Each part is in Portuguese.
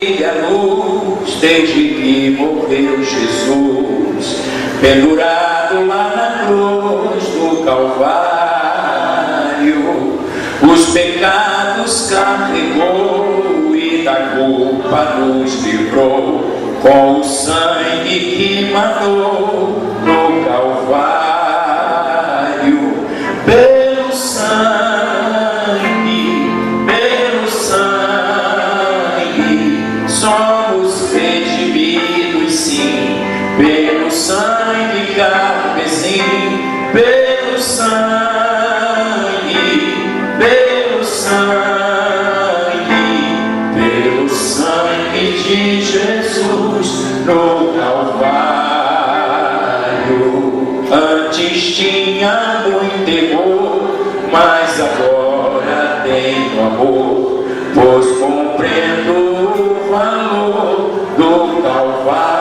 E a luz desde que morreu Jesus, pendurado lá na cruz do Calvário, os pecados carregou e da culpa nos livrou, com o sangue que matou no Calvário. Pelo sangue somos redimidos, sim, pelo sangue carmesim, pelo sangue de Jesus no Calvário. Antes tinha muito temor, mas agora tenho amor, pois compreendo o valor do Calvário.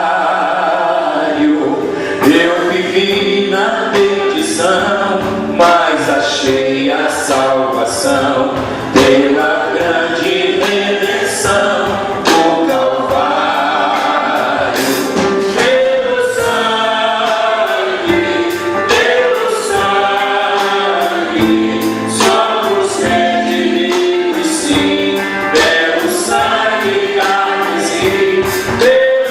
Eu vivi na perdição, mas achei a salvação pela grande redenção do Calvário. Pelo sangue, somos redimidos, sim, pelo sangue carmesim, pelo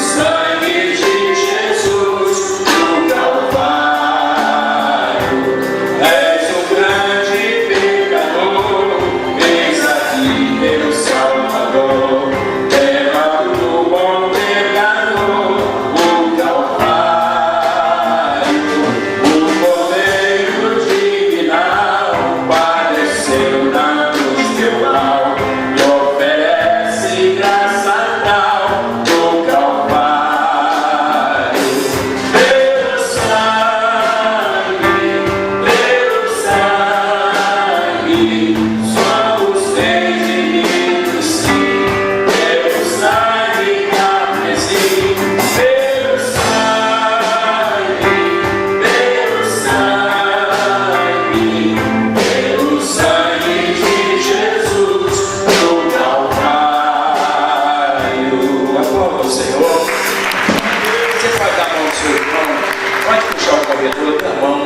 sangue de Jesus no Calvário. És um grande pecador, eis aqui meu Salvador, leva pro bom pregador o Calvário. O Cordeiro divinal padeceu na cruz teu mal, e oferece graça tal no Calvário. Pelo sangue, somos redimidos, sim, pelo sangue carmesim, pelo sangue de Jesus no Calvário. Aplauda o Senhor. Você pode dar a mão ao seu irmão, pode puxar o corredor da mão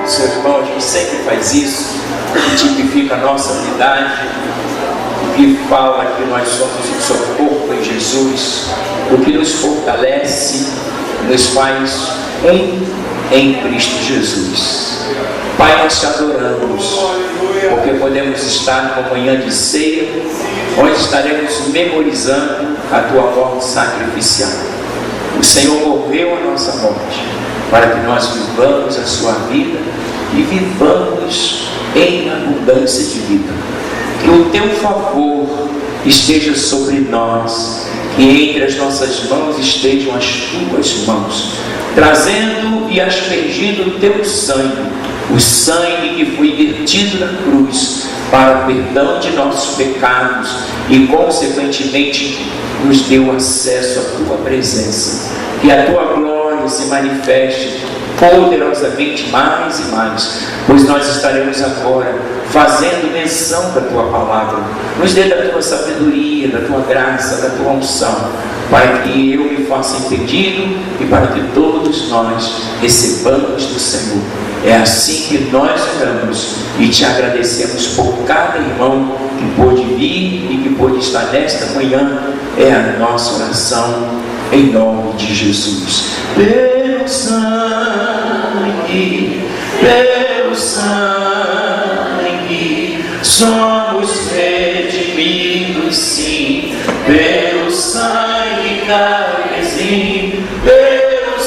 do seu irmão. A gente sempre faz isso, que tipifica a nossa unidade, que fala que nós somos um só corpo em Jesus, o que nos fortalece, nos faz um em Cristo Jesus. Pai, nós te adoramos, porque podemos estar numa manhã de ceia, onde estaremos memorizando a tua morte sacrificial. O Senhor morreu a nossa morte, para que nós vivamos a sua vida e vivamos em abundância de vida. Que o teu favor esteja sobre nós, que entre as nossas mãos estejam as tuas mãos, trazendo e aspergindo o teu sangue, o sangue que foi vertido na cruz para o perdão de nossos pecados e consequentemente nos deu acesso à tua presença. Que a tua glória se manifeste poderosamente mais e mais, pois nós estaremos agora fazendo menção da tua palavra. Nos dê da tua sabedoria, da tua graça, da tua unção, para que eu me faça entendido e para que todos nós recebamos do Senhor. É assim que nós oramos e te agradecemos por cada irmão que pôde vir e que pôde estar nesta manhã. É a nossa oração em nome de Jesus. Pelo sangue, somos redimidos, sim, pelo sangue carmesim, pelo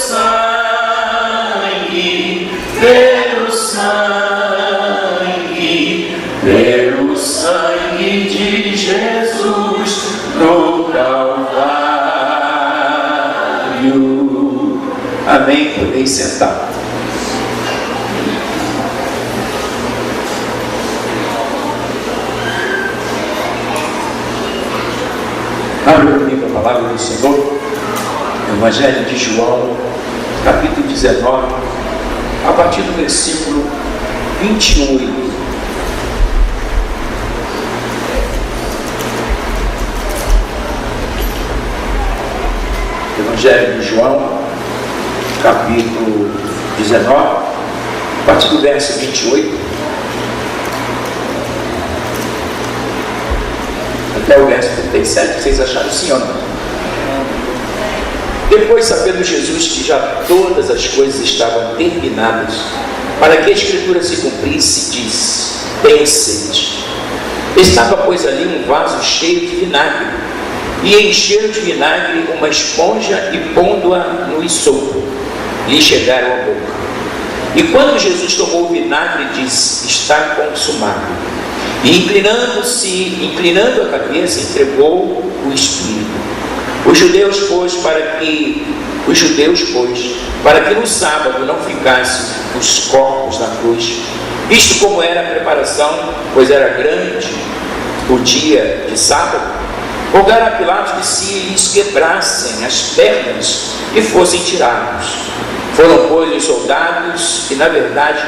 sangue de Jesus no Calvário. Amém? Podem sentar. Abra comigo a palavra do Senhor, Evangelho de João, capítulo 19, a partir do versículo 28. Evangelho de João, capítulo 19, a partir do verso 28 até o verso 37, vocês acharam sim ou não? Depois, sabendo Jesus que já todas as coisas estavam terminadas, para que a Escritura se cumprisse, disse: tenho sede. Estava, pois, ali um vaso cheio de vinagre, e encheram de vinagre uma esponja e pondo-a no esopo, lhe chegaram à boca. E quando Jesus tomou o vinagre, disse: está consumado. E inclinando a cabeça, entregou o Espírito. Os judeus, pois, para que no sábado não ficassem os corpos na cruz, visto como era a preparação, pois era grande o dia de sábado, rogaram a Pilatos que se lhes quebrassem as pernas e fossem tirados. Foram, pois, os soldados que, na verdade,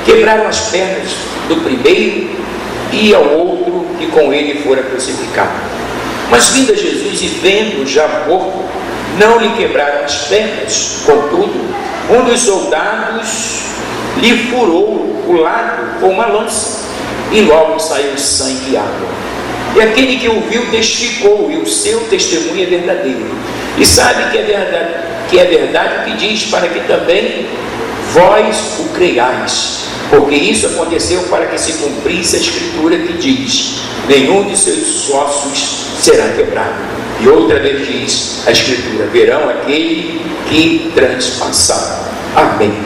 quebraram as pernas do primeiro e ao outro que com ele fora crucificado. Mas vindo a Jesus e vendo já morto, não lhe quebraram as pernas. Contudo, um dos soldados lhe furou o lado com uma lança, e logo saiu sangue e água. E aquele que o viu testificou, e o seu testemunho é verdadeiro. E sabe que é verdade o que diz, para que também vós o creiais. Porque isso aconteceu para que se cumprisse a Escritura que diz: nenhum de seus ossos será quebrado. E outra vez diz a Escritura: verão aquele que transpassaram. Amém.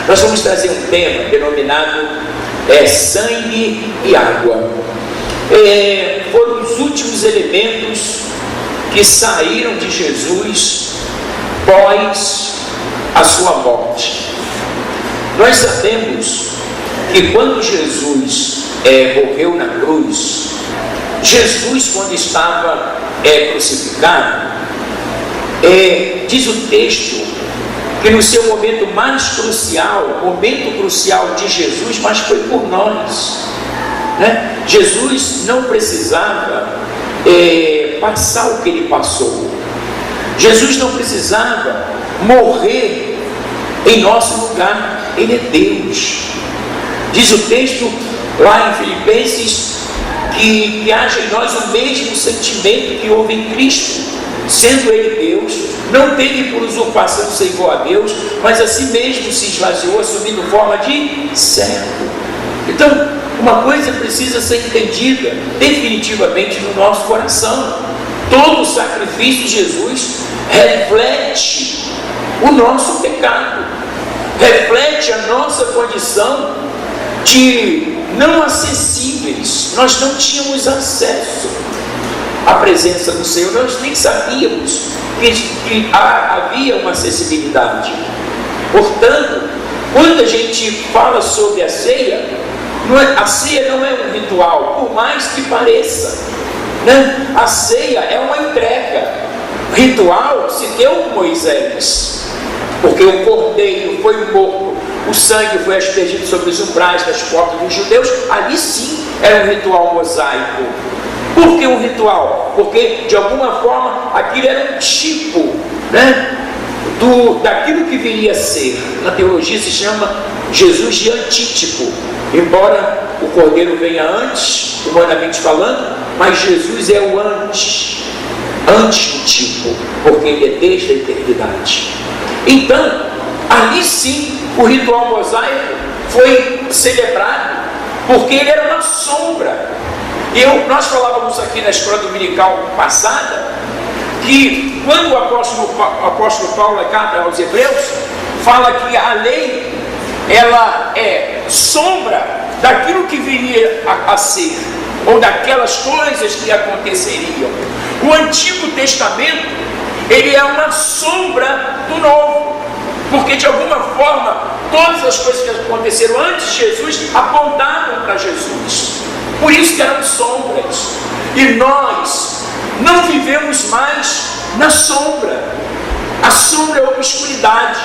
Nós vamos trazer um tema denominado sangue e água. Foram os últimos elementos que saíram de Jesus pós a sua morte. Nós sabemos que quando Jesus morreu na cruz, Jesus, quando estava crucificado, diz o texto que no seu momento mais crucial, momento crucial de Jesus, mas foi por nós, né? Jesus não precisava passar o que ele passou. Jesus não precisava morrer em nosso lugar. Ele é Deus. Diz o texto lá em Filipenses que haja em nós o mesmo sentimento que houve em Cristo. Sendo ele Deus, não teve por usurpação ser igual a Deus, mas a si mesmo se esvaziou, assumindo forma de servo. Então, uma coisa precisa ser entendida definitivamente no nosso coração: todo o sacrifício de Jesus reflete o nosso pecado, reflete a nossa condição de não acessíveis. Nós não tínhamos acesso à presença do Senhor, nós nem sabíamos que havia uma acessibilidade. Portanto, quando a gente fala sobre a ceia não é um ritual, por mais que pareça, né? A ceia é uma entrega. O ritual se deu com Moisés, porque o cordeiro foi morto, o sangue foi aspergido sobre os umbrais das portas dos judeus. Ali sim era um ritual mosaico. Por que um ritual? Porque de alguma forma aquilo era um tipo, né, daquilo que viria a ser. Na teologia se chama Jesus de antítipo. Embora o cordeiro venha antes, humanamente falando, mas Jesus é o antes do tipo, porque ele é desde a eternidade. Então, ali sim, o ritual mosaico foi celebrado, porque ele era uma sombra. Nós falávamos aqui na escola dominical passada, que quando o apóstolo Paulo, na carta aos Hebreus, fala que a lei, ela é sombra daquilo que viria a ser, ou daquelas coisas que aconteceriam. O Antigo Testamento, ele é uma sombra do Novo, porque de alguma forma todas as coisas que aconteceram antes de Jesus apontavam para Jesus. Por isso que eram sombras. E nós não vivemos mais na sombra. A sombra é a obscuridade.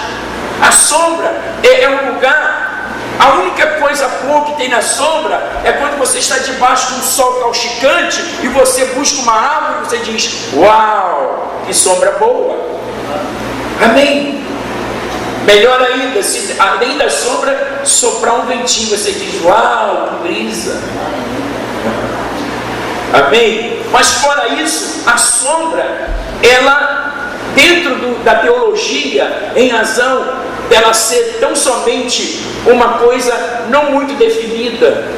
A sombra é um lugar A única coisa boa que tem na sombra é quando você está debaixo de um sol causticante e você busca uma árvore e você diz: uau, que sombra boa. Amém? Melhor ainda, se além da sombra soprar um ventinho, você diz: uau, que brisa. Amém? Mas fora isso, a sombra, ela, dentro da teologia, em razão dela ser tão somente uma coisa não muito definida,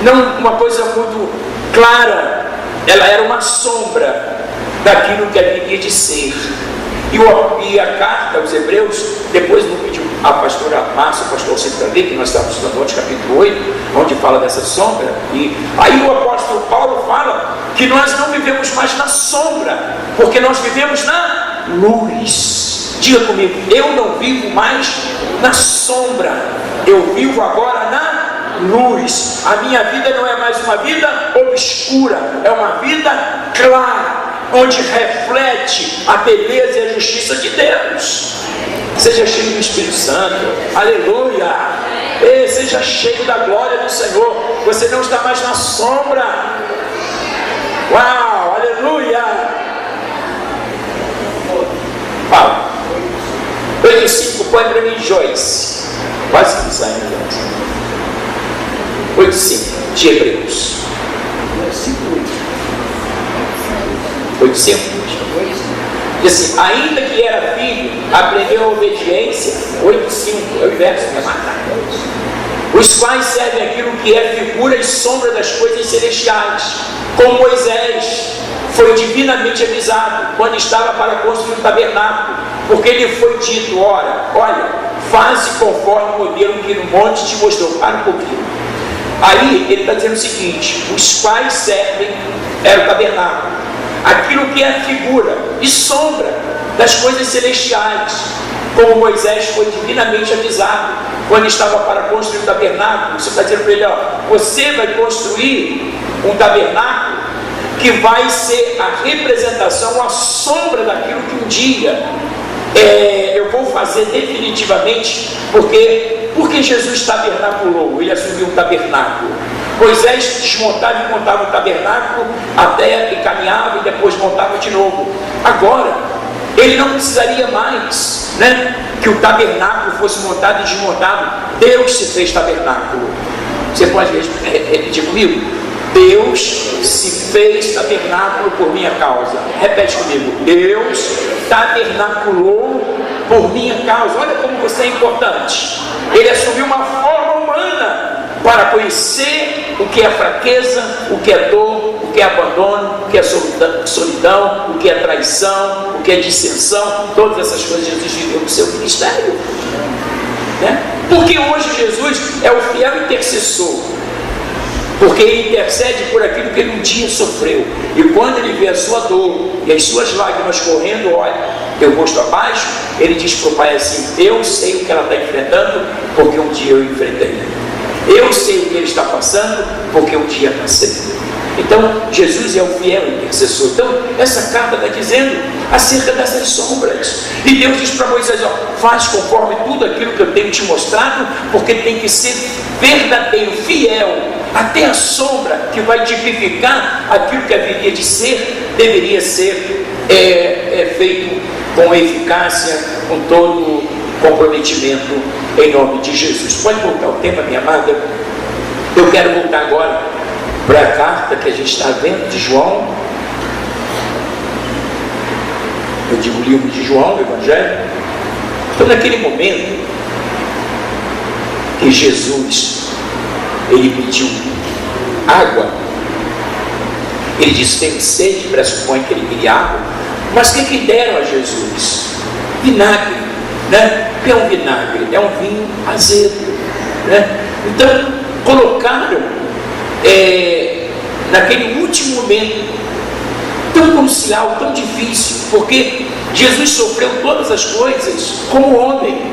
não uma coisa muito clara, ela era uma sombra daquilo que haveria de ser. E a carta aos Hebreus, depois no vídeo a pastora Márcia, o pastor Centralê, que nós estamos estudando hoje, capítulo 8, onde fala dessa sombra, e aí o apóstolo Paulo fala que nós não vivemos mais na sombra, porque nós vivemos na luz. Diga comigo: eu não vivo mais na sombra, eu vivo agora na luz. A minha vida não é mais uma vida obscura, é uma vida clara, onde reflete a beleza e a justiça de Deus. Seja cheio do Espírito Santo, aleluia. Seja cheio da glória do Senhor. Você não está mais na sombra. Uau, aleluia. Fala. 8:5, põe para mim, Joyce. Quase que sai, 8:5 de Hebreus. 8:5 diz assim: ainda que era filho, aprendeu a obediência. 8:5 é o inverso, vai matar. Os quais servem aquilo que é figura e sombra das coisas celestiais, como Moisés foi divinamente avisado quando estava para construir o tabernáculo, porque lhe foi dito: olha, faze conforme o modelo que no monte te mostrou. Para um pouquinho. Aí ele está dizendo o seguinte: os quais servem, era o tabernáculo, aquilo que é figura e sombra das coisas celestiais, como Moisés foi divinamente avisado quando estava para construir o tabernáculo. Você está dizendo para ele: você vai construir um tabernáculo que vai ser a representação, a sombra daquilo que um dia eu vou fazer definitivamente, porque Jesus tabernaculou, ele assumiu um tabernáculo. Moisés desmontava e montava o tabernáculo até e caminhava e depois montava de novo. Agora, ele não precisaria mais, que o tabernáculo fosse montado e desmontado. Deus se fez tabernáculo. Você pode repetir comigo? Deus se fez tabernáculo por minha causa. Repete comigo: Deus tabernaculou por minha causa. Olha como você é importante. Ele assumiu uma forma humana para conhecer o que é fraqueza, o que é dor, o que é abandono, o que é solidão, o que é traição, o que é dissensão. Todas essas coisas Jesus viveu no seu ministério, porque hoje Jesus é o fiel intercessor, porque ele intercede por aquilo que ele um dia sofreu. E quando ele vê a sua dor e as suas lágrimas correndo, olha, teu rosto abaixo, ele diz para o Pai assim: eu sei o que ela está enfrentando, porque um dia eu enfrentei. Eu sei o que ele está passando, porque um dia passei. Então, Jesus é o fiel intercessor. Então, essa carta está dizendo acerca dessas sombras. E Deus diz para Moisés: faz conforme tudo aquilo que eu tenho te mostrado, porque tem que ser verdadeiro, fiel. Até a sombra que vai tipificar aquilo que haveria de ser, deveria ser feito com eficácia, com todo comprometimento, em nome de Jesus. Pode voltar o tema, minha amada? Eu quero voltar agora para a carta que a gente está vendo de João. Eu digo o livro de João, o Evangelho. Então, naquele momento que Jesus ele pediu água, ele disse: tenho sede, pressupõe que ele queria água. Mas o que deram a Jesus? Vinagre, O que é um vinagre? É um vinho azedo, Então colocaram naquele último momento tão crucial, tão difícil, porque Jesus sofreu todas as coisas como homem,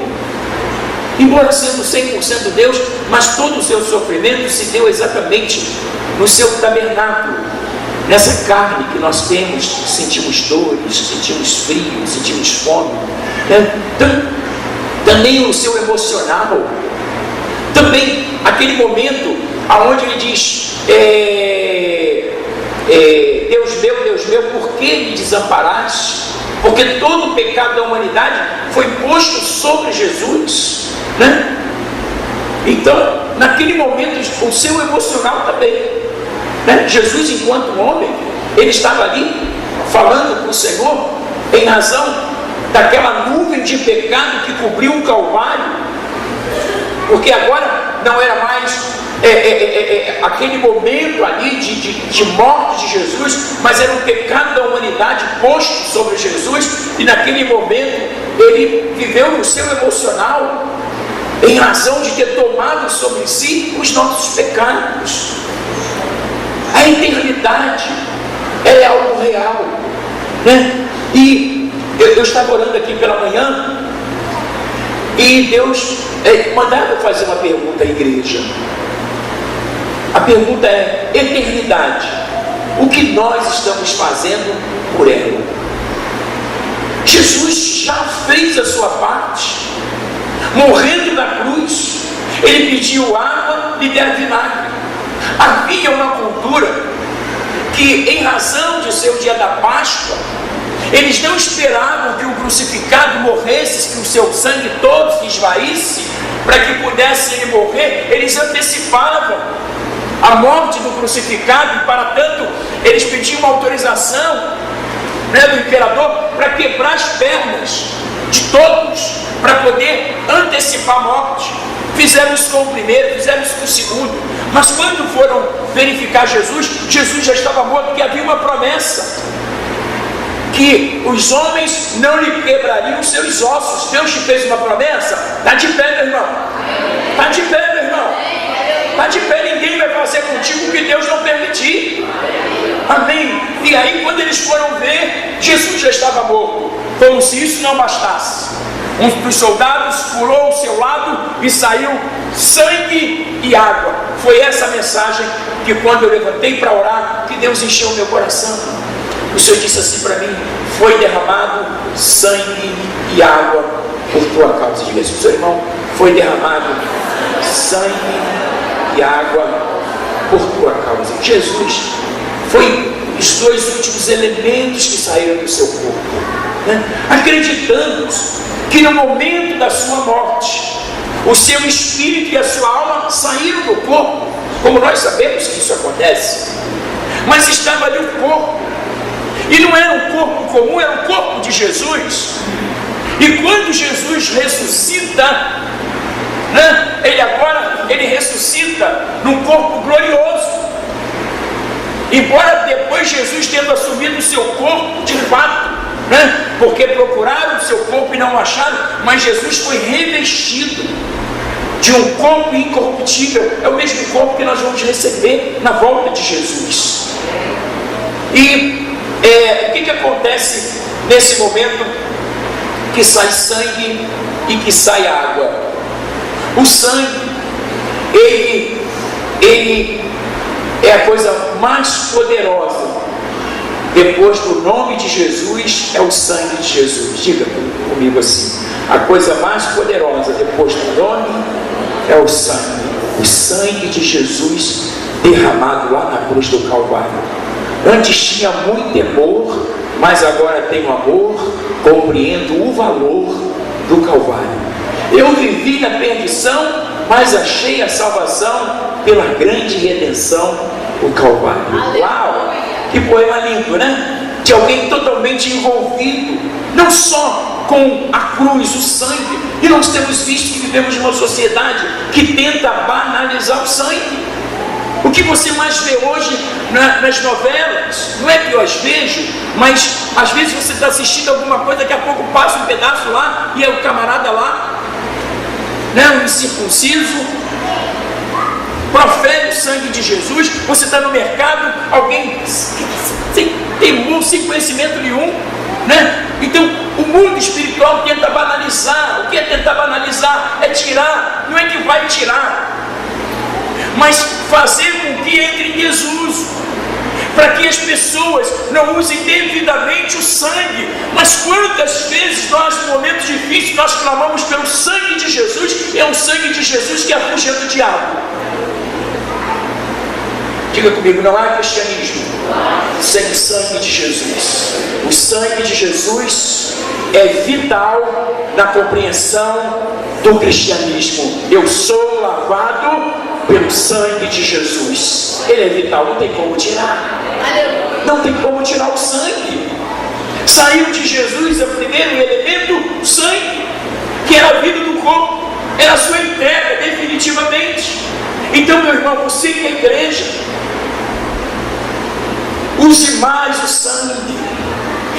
embora sendo 100% Deus, mas todo o seu sofrimento se deu exatamente no seu tabernáculo, nessa carne que nós temos. Sentimos dores, sentimos frio, sentimos fome, também o seu emocional, Também aquele momento onde ele diz, Deus meu, por que me desamparaste? Porque todo o pecado da humanidade foi posto sobre Jesus, né? Então, naquele momento, o seu emocional também, né? Jesus, enquanto homem, ele estava ali falando com o Senhor em razão daquela nuvem de pecado que cobriu o Calvário, porque agora não era mais aquele momento ali de morte de Jesus, mas era um pecado da humanidade posto sobre Jesus, e naquele momento ele viveu no seu emocional em razão de ter tomado sobre si os nossos pecados. A eternidade é algo real, né? E eu estava orando aqui pela manhã e Deus mandava eu fazer uma pergunta à igreja. A pergunta é: eternidade, o que nós estamos fazendo por ela? Jesus já fez a sua parte, morrendo na cruz. Ele pediu água, lhe deram vinagre. Havia uma cultura que, em razão de ser o dia da Páscoa, eles não esperavam que o crucificado morresse, que o seu sangue todo se esvaísse, para que pudesse ele morrer. Eles antecipavam a morte do crucificado, e para tanto eles pediam uma autorização, né, do imperador para quebrar as pernas de todos, para poder antecipar a morte. Fizeram isso com o primeiro, fizeram isso com o segundo, mas quando foram verificar Jesus já estava morto, porque havia uma promessa que os homens não lhe quebrariam os seus ossos. Deus te fez uma promessa. Está de pé, meu irmão. Está de pé, meu irmão. Está de pé. Ninguém vai fazer contigo o que Deus não permitir. Amém. E aí, quando eles foram ver, Jesus já estava morto. Como se isso não bastasse, um dos soldados furou o seu lado e saiu sangue e água. Foi essa mensagem que, quando eu levantei para orar, que Deus encheu o meu coração. O Senhor disse assim para mim: foi derramado sangue e água por tua causa. Diga isso, seu irmão: foi derramado sangue e água por tua causa. Jesus foi os dois últimos elementos que saíram do seu corpo, né? Acreditamos que no momento da sua morte, o seu espírito e a sua alma saíram do corpo, como nós sabemos que isso acontece, mas estava ali o corpo, e não era um corpo comum, era o corpo de Jesus. E quando Jesus ressuscita, né, ele ressuscita num corpo glorioso. Embora depois Jesus tendo assumido o seu corpo de fato, né, porque procuraram o seu corpo e não o acharam, mas Jesus foi revestido de um corpo incorruptível. É o mesmo corpo que nós vamos receber na volta de Jesus. E o que acontece nesse momento que sai sangue e que sai água? O sangue, ele é a coisa mais poderosa. Depois do nome de Jesus, é o sangue de Jesus. Diga comigo assim: a coisa mais poderosa depois do nome é o sangue. O sangue de Jesus derramado lá na cruz do Calvário. Antes tinha muito temor, mas agora tenho amor, compreendo o valor do Calvário. Eu vivi na perdição, mas achei a salvação pela grande redenção, o Calvário. Uau! Que poema lindo, né? De alguém totalmente envolvido, não só com a cruz, o sangue. E nós temos visto que vivemos numa sociedade que tenta banalizar o sangue. O que você mais vê hoje nas novelas, não é que eu as vejo, mas às vezes você está assistindo alguma coisa, daqui a pouco passa um pedaço lá e é o camarada lá, né, um incircunciso, profere o sangue de Jesus. Você está no mercado, alguém sem temor, sem conhecimento nenhum, né? Então o mundo espiritual tenta banalizar. O que é tentar banalizar? É tirar. Não é que vai tirar, mas fazer com que entre em desuso, para que as pessoas não usem devidamente o sangue. Mas quantas vezes nós, em momentos difíceis, nós clamamos pelo sangue de Jesus? Eu o sangue de Jesus que afugenta o diabo. Diga comigo, não há cristianismo sem o sangue de Jesus. O sangue de Jesus é vital na compreensão do cristianismo. Eu sou lavado pelo sangue de Jesus. Ele é vital, não tem como tirar. Não tem como tirar o sangue. Saiu de Jesus o primeiro elemento, o sangue, que era a vida do corpo, era a sua entrega definitivamente. Então, meu irmão, você que é igreja, use mais o sangue.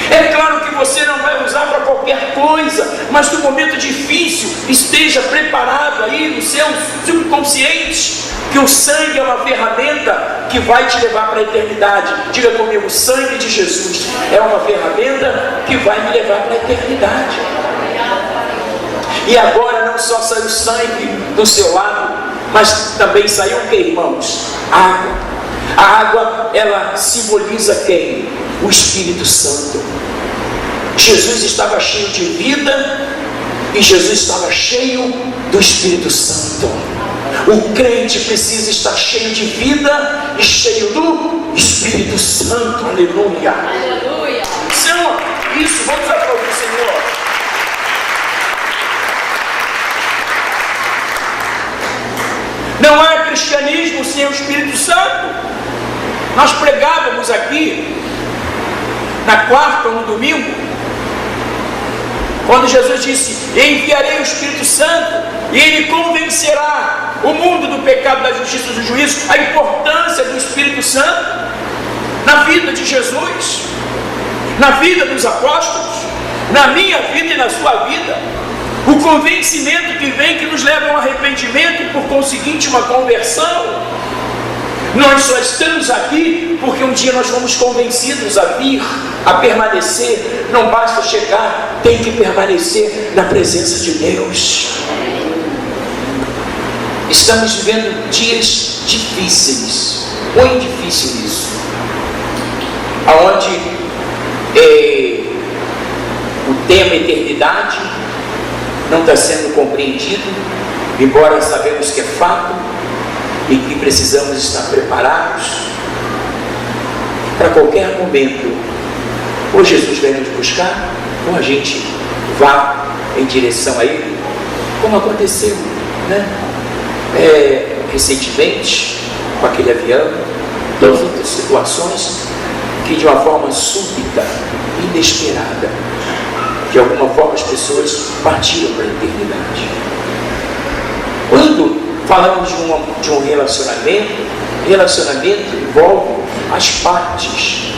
É claro que você não vai usar para qualquer coisa, mas no momento difícil, esteja preparado aí no seu subconsciente, que o sangue é uma ferramenta que vai te levar para a eternidade. Diga comigo, o sangue de Jesus é uma ferramenta que vai me levar para a eternidade. E agora não só saiu sangue do seu lado, mas também saiu o que, irmãos? Água. A água, ela simboliza quem? O Espírito Santo. Jesus estava cheio de vida e Jesus estava cheio do Espírito Santo. O crente precisa estar cheio de vida e cheio do Espírito Santo. Aleluia. Aleluia. Senhor, isso, vamos aplaudir o Senhor. Não há cristianismo sem o Espírito Santo. Nós pregávamos aqui na quarta ou no domingo, quando Jesus disse: enviarei o Espírito Santo e ele convencerá o mundo do pecado, da justiça e do juízo. A importância do Espírito Santo na vida de Jesus, na vida dos apóstolos, na minha vida e na sua vida. O convencimento que vem, que nos leva a um arrependimento e por conseguinte uma conversão. Nós só estamos aqui porque um dia nós fomos convencidos a vir, a permanecer. Não basta chegar, tem que permanecer na presença de Deus. Estamos vivendo dias difíceis, muito difícil isso, aonde o tema eternidade não está sendo compreendido, embora sabemos que é fato e que precisamos estar preparados para qualquer momento. Ou Jesus vem nos buscar, ou a gente vá em direção a Ele, como aconteceu, né? Recentemente, com aquele avião, todas outras situações que de uma forma súbita, inesperada, de alguma forma as pessoas partiram para a eternidade. Quando falamos de um relacionamento envolve as partes.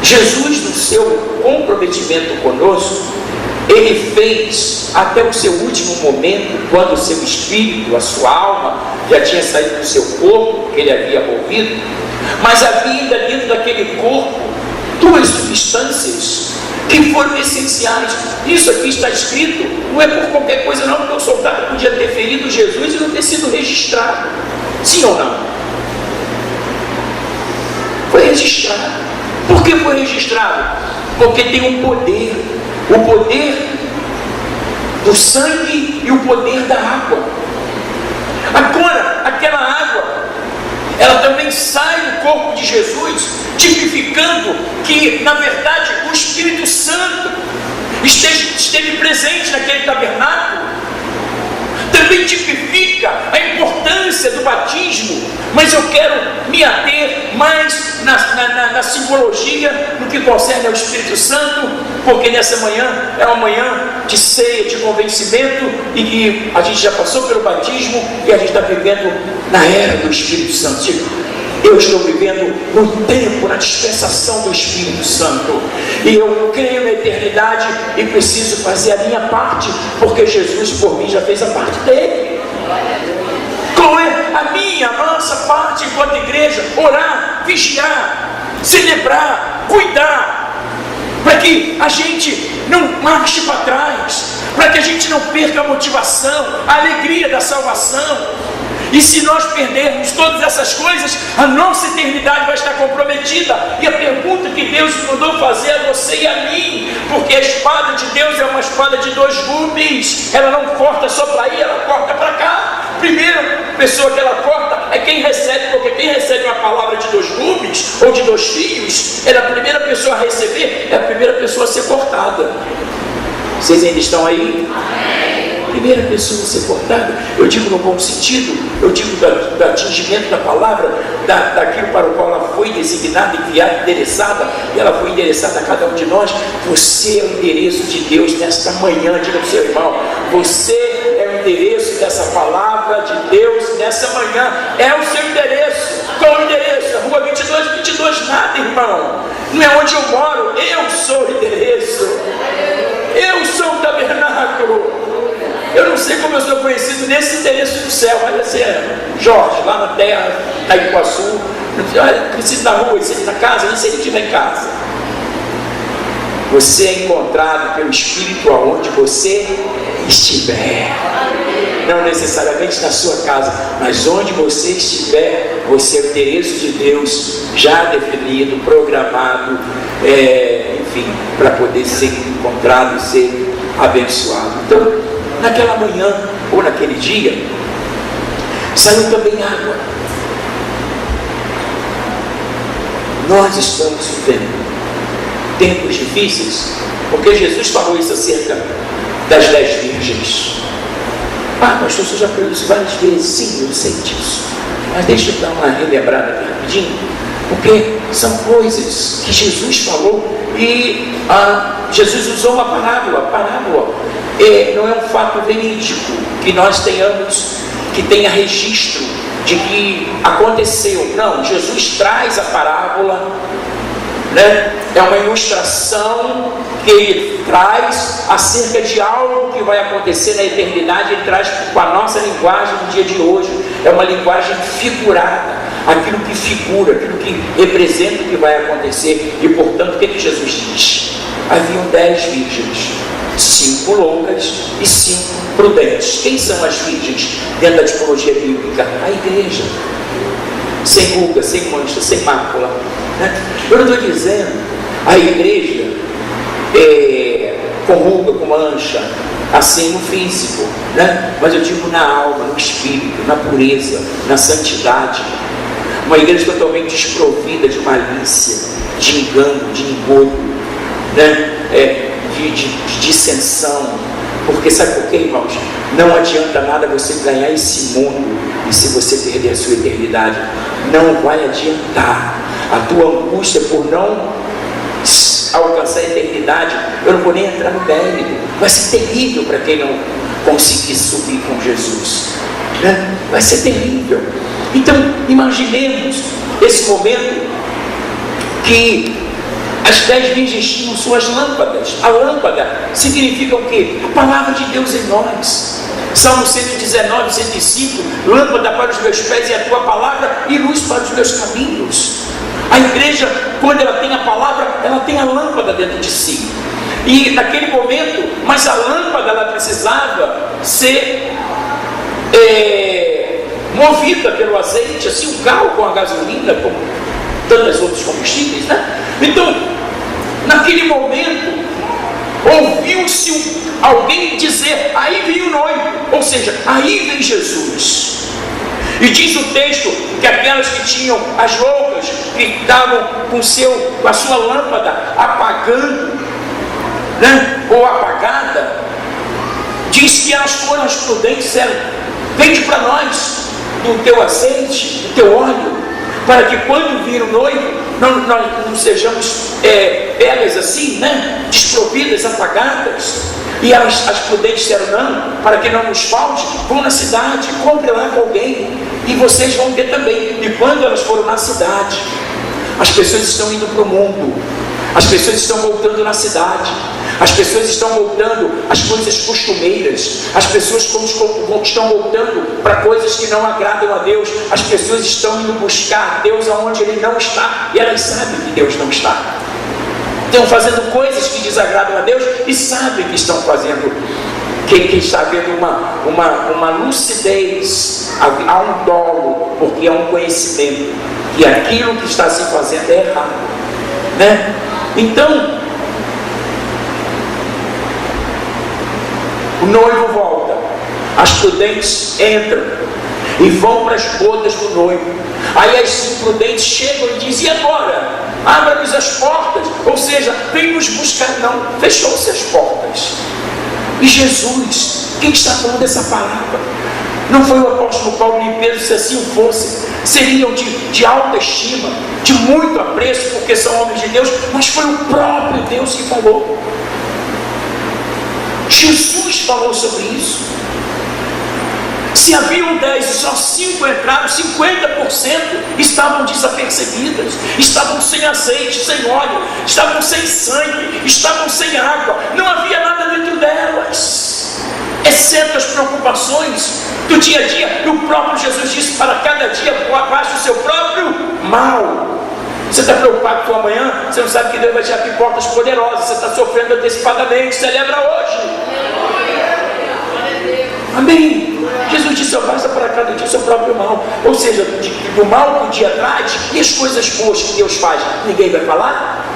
Jesus, no seu comprometimento conosco, ele fez até o seu último momento, quando o seu espírito, a sua alma, já tinha saído do seu corpo, que ele havia morrido, mas havia ainda dentro daquele corpo duas substâncias que foram essenciais. Isso aqui está escrito, não é por qualquer coisa não, porque o soldado podia ter ferido Jesus e não ter sido registrado. Sim ou não? Foi registrado. Por que foi registrado? Porque tem um poder. O poder do sangue e o poder da água. Agora, aquela água, ela também sai do corpo de Jesus, tipificando que, na verdade, o Espírito Santo esteve presente naquele tabernáculo. Também tipifica a importância do batismo, mas eu quero me ater mais na simbologia no que concerne ao Espírito Santo, porque nessa manhã é uma manhã de ceia, de convencimento, e que a gente já passou pelo batismo e a gente está vivendo na era do Espírito Santo. Eu estou vivendo no tempo, na dispensação do Espírito Santo, e eu creio na eternidade e preciso fazer a minha parte, porque Jesus por mim já fez a parte dele. Qual é a minha, a nossa parte enquanto igreja? Orar, vigiar, celebrar, cuidar, para que a gente não marche para trás, para que a gente não perca a motivação, a alegria da salvação. E se nós perdermos todas essas coisas, a nossa eternidade vai estar comprometida. E a pergunta que Deus mandou fazer a você e a mim, porque a espada de Deus é uma espada de dois gumes, ela não corta só para ir, ela corta para pessoa que ela corta é quem recebe, porque quem recebe uma palavra de 2 gumes ou de 2 fios, é a primeira pessoa a receber, é a primeira pessoa a ser cortada. Vocês ainda estão aí? Primeira pessoa a ser cortada, eu digo no bom sentido, eu digo do atingimento da palavra, daquilo para o qual ela foi designada, enviada, endereçada, e ela foi endereçada a cada um de nós. Você é o endereço de Deus nesta manhã, diga para o seu irmão, você é o endereço dessa palavra de Deus nessa manhã, é o seu endereço. Qual é o endereço? A rua 22 nada, irmão, não é onde eu moro, eu sou o endereço, eu sou o tabernáculo. Eu não sei como eu sou conhecido nesse endereço do céu, mas assim é Jorge, lá na terra, na Iguaçu, preciso da rua, preciso da casa, nem sei se estiver em casa. Você é encontrado pelo Espírito aonde você estiver. Não necessariamente na sua casa, mas onde você estiver, você é o endereço de Deus já definido, programado, enfim, para poder ser encontrado e ser abençoado. Então, naquela manhã ou naquele dia, saiu também água. Nós estamos vivendo tempos difíceis, porque Jesus falou isso acerca das 10 virgens. Pastor, você já falou isso várias vezes. Sim, eu sei disso, mas deixa eu dar uma relembrada aqui rapidinho, porque são coisas que Jesus falou e Jesus usou uma parábola. Parábola não é um fato verídico que nós tenhamos, que tenha registro de que aconteceu. Não, Jesus traz a parábola, né? É uma ilustração que ele traz acerca de algo que vai acontecer na eternidade. Ele traz com a nossa linguagem no dia de hoje. É uma linguagem figurada, aquilo que figura, aquilo que representa o que vai acontecer. E portanto, o que Jesus diz? Haviam 10 virgens, 5 loucas e 5 prudentes. Quem são as virgens dentro da tipologia bíblica? A igreja, sem ruga, sem mancha, sem mácula, né? Eu não estou dizendo a igreja com ruga, com mancha, assim no físico, né? Mas eu digo na alma, no espírito, na pureza, na santidade. Uma igreja totalmente desprovida de malícia, de engano, de engodo, né? De dissensão. Porque sabe por quê, irmãos? Não adianta nada você ganhar esse mundo e se você perder a sua eternidade, não vai adiantar. A tua angústia por não alcançar a eternidade, eu não vou nem entrar no mérito, vai ser terrível para quem não conseguir subir com Jesus, né? Vai ser terrível. Então imaginemos esse momento que as 10 virgens tinham suas lâmpadas. A lâmpada significa o quê? A palavra de Deus em nós. Salmo 119, 105, lâmpada para os meus pés e a tua palavra e luz para os meus caminhos. A igreja, quando ela tem a palavra, ela tem a lâmpada dentro de si. E naquele momento, mas a lâmpada ela precisava ser movida pelo azeite, assim o carro com a gasolina, como tantos outros combustíveis, né? Então, naquele momento, ouviu-se alguém dizer: aí vem o noivo, ou seja, aí vem Jesus. E diz o texto que aquelas que tinham, as loucas, que estavam com a sua lâmpada apagando, né? Ou apagada, diz que elas foram as prudentes, disseram: vende para nós do teu azeite, do teu óleo, para que quando vir o noivo, nós não sejamos pegas assim, né? Desprovidas, apagadas. E as prudentes disseram: não, para que não nos falte, vão na cidade, compre lá com alguém, e vocês vão ter também. E quando elas foram na cidade, as pessoas estão indo para o mundo, as pessoas estão voltando na cidade, as pessoas estão voltando às coisas costumeiras, as pessoas estão voltando para coisas que não agradam a Deus, as pessoas estão indo buscar Deus aonde Ele não está, e elas sabem que Deus não está. Estão fazendo coisas que desagradam a Deus e sabem que estão fazendo, que está havendo uma lucidez, há um dolo, porque há um conhecimento que aquilo que está se fazendo é errado, né? Então, o noivo volta, as prudentes entram, e vão para as bodas do noivo. Aí as imprudentes chegam e dizem: e agora? Abra-nos as portas. Ou seja, vem nos buscar. Não, fechou-se as portas. E Jesus, quem está falando essa palavra? Não foi o apóstolo Paulo nem Pedro. Se assim fosse, seriam de alta estima, de muito apreço, porque são homens de Deus, mas foi o próprio Deus que falou. Jesus falou sobre isso. Se haviam 10 e só 5 entraram, 50% estavam desapercebidas, estavam sem azeite, sem óleo, estavam sem sangue, estavam sem água, não havia nada dentro delas, exceto as preocupações do dia a dia. E o próprio Jesus disse: para cada dia baixe o seu próprio mal. Você está preocupado com o amanhã? Você não sabe que Deus vai te abrir portas poderosas. Você está sofrendo antecipadamente. Celebra hoje. Amém. Jesus disse: basta para cada dia o seu próprio mal. Ou seja, do mal que o dia traz e as coisas boas que Deus faz, ninguém vai falar?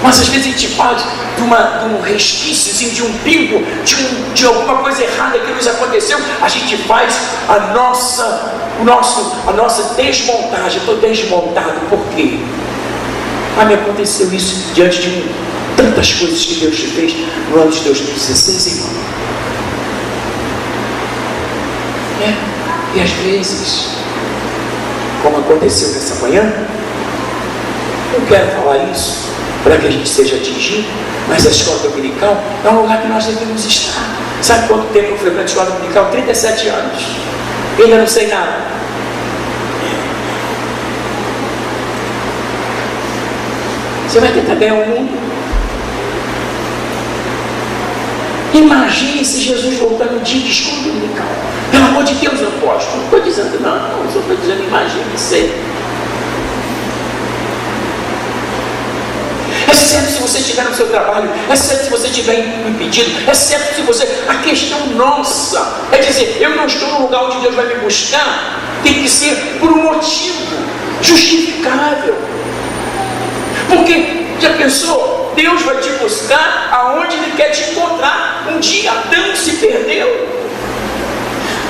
Mas às vezes a gente fala de um resquício, de um pingo, de alguma coisa errada que nos aconteceu. A gente faz a nossa desmontagem. Estou desmontado, por quê? Me aconteceu isso diante de tantas coisas que Deus te fez no ano de 2016, irmão. E às vezes, como aconteceu nessa manhã, não quero falar isso para que a gente seja atingido, mas a escola dominical é um lugar que nós devemos estar. Sabe quanto tempo eu frequento a escola dominical? 37 anos. Eu ainda não sei nada. Você vai tentar ganhar o mundo? Imagine se Jesus voltar no dia de escola dominical. Pelo amor de Deus, eu posso. Não estou dizendo não, só estou dizendo imagine ser. É certo se você estiver no seu trabalho, é certo se você estiver impedido, é certo se você... A questão nossa é dizer: eu não estou no lugar onde Deus vai me buscar. Tem que ser por um motivo justificável. Porque, já pensou? Deus vai te buscar aonde Ele quer te encontrar. Um dia Adão se perdeu.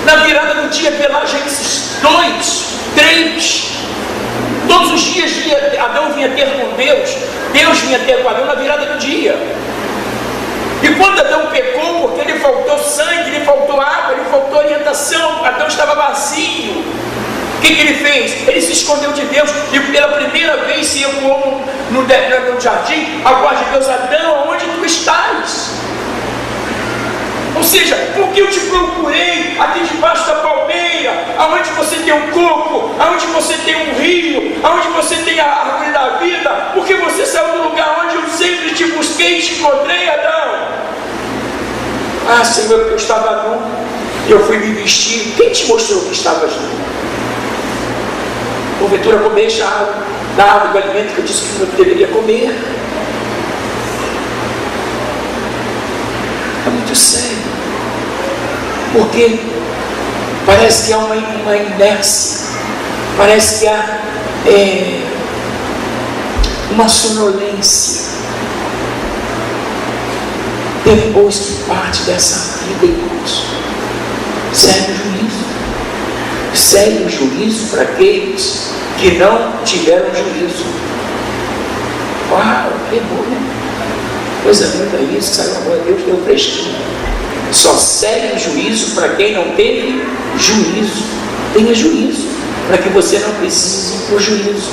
Na virada do dia, pela Gênesis 2, 3, todos os dias Adão vinha ter com Deus, Deus vinha ter com Adão na virada do dia. E quando Adão pecou, porque lhe faltou sangue, lhe faltou água, lhe faltou orientação, Adão estava vazio. O que ele fez? Ele se escondeu de Deus e pela primeira vez se ecoou no jardim a voz de Deus: Adão, aonde tu estás? Ou seja, porque eu te procurei aqui debaixo da palmeira, aonde você tem um coco, aonde você tem um rio, aonde você tem a árvore da vida, porque você saiu do lugar onde eu sempre te busquei e te encontrei, Adão. Senhor, porque eu estava nu, eu fui me vestir. Quem te mostrou que estavas nu? Porventura comeste da árvore do alimento que eu disse que não deveria comer? É muito sério, porque parece que há uma inércia, parece que há uma sonolência depois que parte dessa vida, irmãos. Sério juízo para aqueles que não tiveram juízo. Uau, que bom, né? Coisa linda isso, saiu agora, Deus deu fresquinho. Só sério juízo para quem não teve juízo. Tenha juízo, para que você não precise ir para o juízo.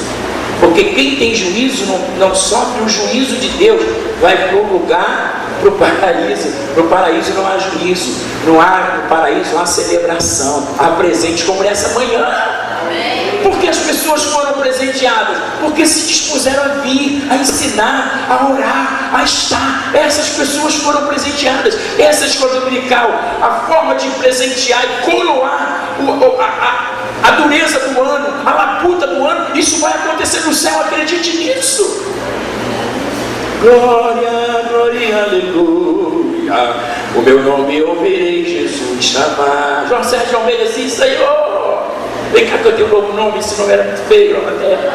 Porque quem tem juízo não sofre o juízo de Deus, vai para o lugar, para o paraíso. No paraíso não há juízo, no paraíso há celebração, há presente como nessa manhã. Porque as pessoas foram presenteadas, porque se dispuseram a vir, a ensinar, a orar, a estar. Essas pessoas foram presenteadas. Essa escola dominical, a forma de presentear e coroar a dureza do ano, a labuta do ano, isso vai acontecer no céu, acredite nisso. Glória, glória, aleluia. O meu nome eu ouvirei Jesus chamar. João Sérgio Almeida assim: Senhor, vem cá que eu tenho um novo nome, esse nome era muito feio na terra.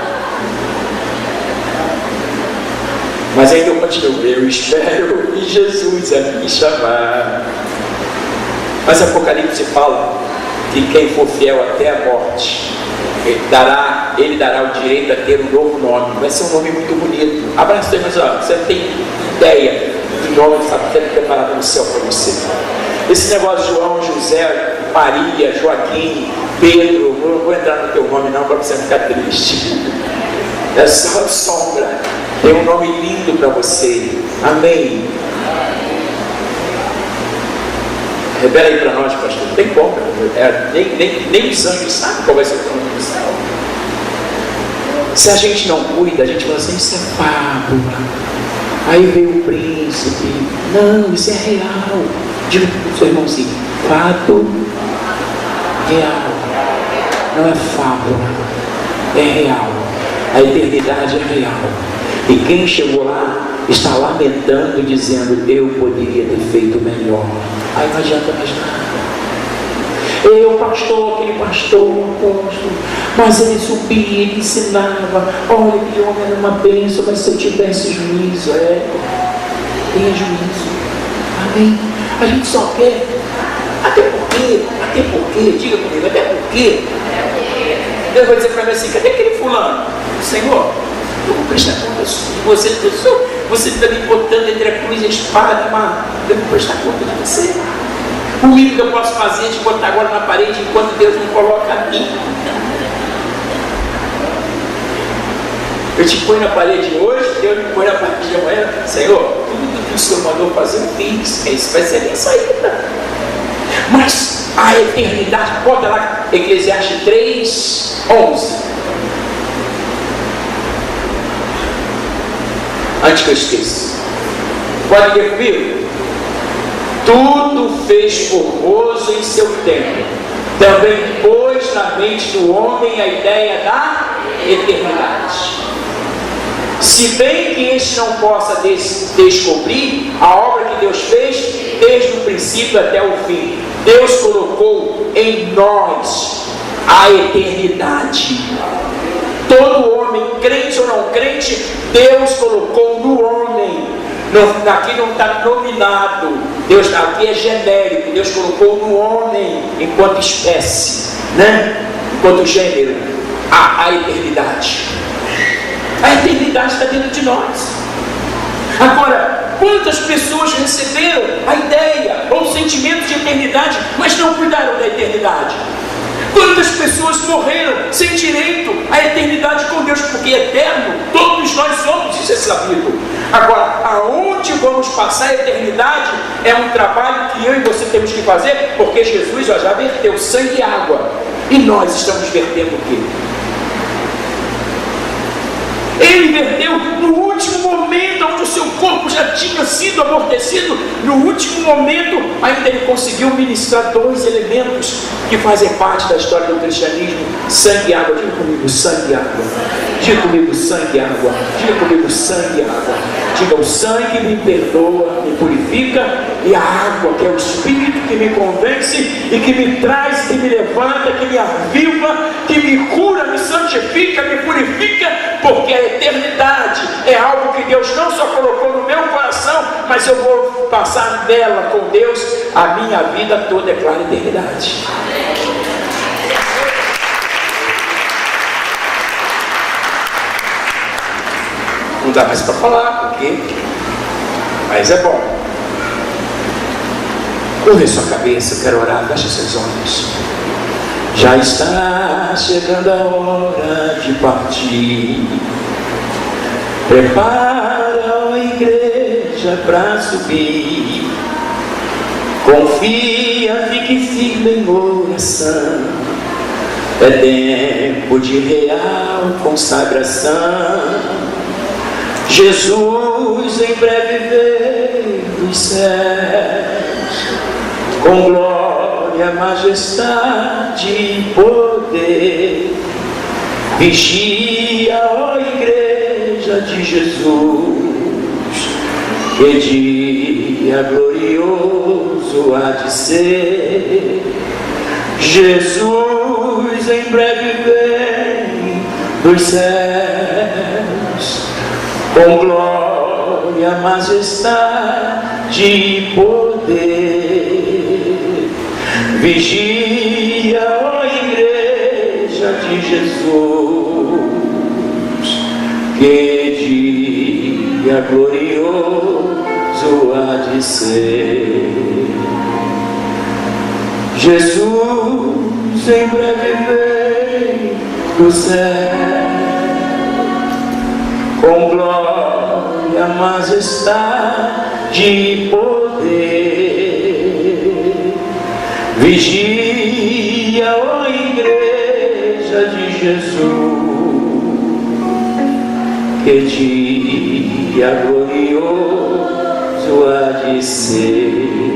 Mas ainda eu continuo: eu espero em Jesus a me chamar. Mas Apocalipse fala que quem for fiel até a morte, ele dará o direito a ter um novo nome. Vai ser um nome muito bonito. Abraço, mas você não tem ideia do nome que está preparado no céu para você. Esse negócio de João, José, Maria, Joaquim, Pedro, não vou entrar no teu nome não para você não ficar triste. É só sombra. Tem um nome lindo para você. Amém. Revela aí para nós, pastor. Não tem como. Nem os anjos sabem qual vai ser o nome do céu. Se a gente não cuida, a gente fala assim, isso é fábula. Aí veio o príncipe. Não, isso é real. Diga para o seu irmão assim, fato real. Não é fábula, é real. A eternidade é real. E quem chegou lá está lamentando, dizendo, eu poderia ter feito melhor. Aí não adianta mais nada. Eu, pastor, aquele pastor, um apóstolo, mas ele subia, ele ensinava. Olha, que homem era uma bênção, mas se eu tivesse juízo, tenha juízo. Amém? A gente só quer. Até porque, diga comigo, até porque. Deus vai dizer para mim assim, cadê aquele fulano? Senhor, eu vou prestar conta de você. Você está me botando entre a cruz e a espada, mas eu vou prestar conta de você. O mínimo que eu posso fazer é te botar agora na parede enquanto Deus não coloca a mim. Eu te ponho na parede hoje, Deus me põe na parede de amanhã. Senhor, tudo que o Senhor mandou fazer, eu fiz. Isso vai ser a minha saída. Mas a eternidade, bota lá, Eclesiastes 3:11. Antes que eu esqueça. Pode ler comigo? Tudo fez formoso em seu tempo. Também pôs na mente do homem a ideia da eternidade. Se bem que este não possa descobrir a obra que Deus fez desde o princípio até o fim. Deus colocou em nós a eternidade. Todo homem, crente ou não crente, Deus colocou no homem. Aqui não está nominado. Deus, aqui é genérico. Deus colocou no homem enquanto espécie, né? Enquanto gênero, a eternidade. A eternidade está dentro de nós. Agora, quantas pessoas receberam a ideia ou o sentimento de eternidade, mas não cuidaram da eternidade? Quantas pessoas morreram sem direito à eternidade com Deus? Porque eterno, todos nós somos, isso é sabido. Agora, aonde vamos passar a eternidade é um trabalho que eu e você temos que fazer, porque Jesus já verteu sangue e água. E nós estamos vertendo o quê? Ele verteu no último momento, onde o seu corpo já tinha sido amortecido. No último momento, ainda ele conseguiu ministrar dois elementos que fazem parte da história do cristianismo: sangue e água. Diga comigo, sangue e água. Diga comigo, sangue e água. Diga comigo, sangue e água. Diga, o sangue me perdoa, me purifica, e a água, que é o Espírito que me convence e que me traz, que me levanta, que me aviva, que me cura, me santifica, me purifica, porque a eternidade é algo que Deus não só colocou no meu coração, mas eu vou passar nela com Deus a minha vida toda. É clara a eternidade. Não dá mais para falar, porque mas é bom. Curva sua cabeça, eu quero orar, feche seus olhos. Já está chegando a hora de partir. Prepara a igreja para subir. Confia, fique firme em oração. É tempo de real consagração. Jesus em breve veio dos céus, com glória, majestade e poder. Vigia, ó igreja de Jesus, que dia glorioso há de ser. Jesus em breve vem dos céus, com glória, majestade e poder. Vigia, ó Igreja de Jesus, que dia glorioso há de ser. Jesus em breve vem do céu, com glória, majestade e poder. Vigia, ó Igreja de Jesus, que dia glorioso há de ser.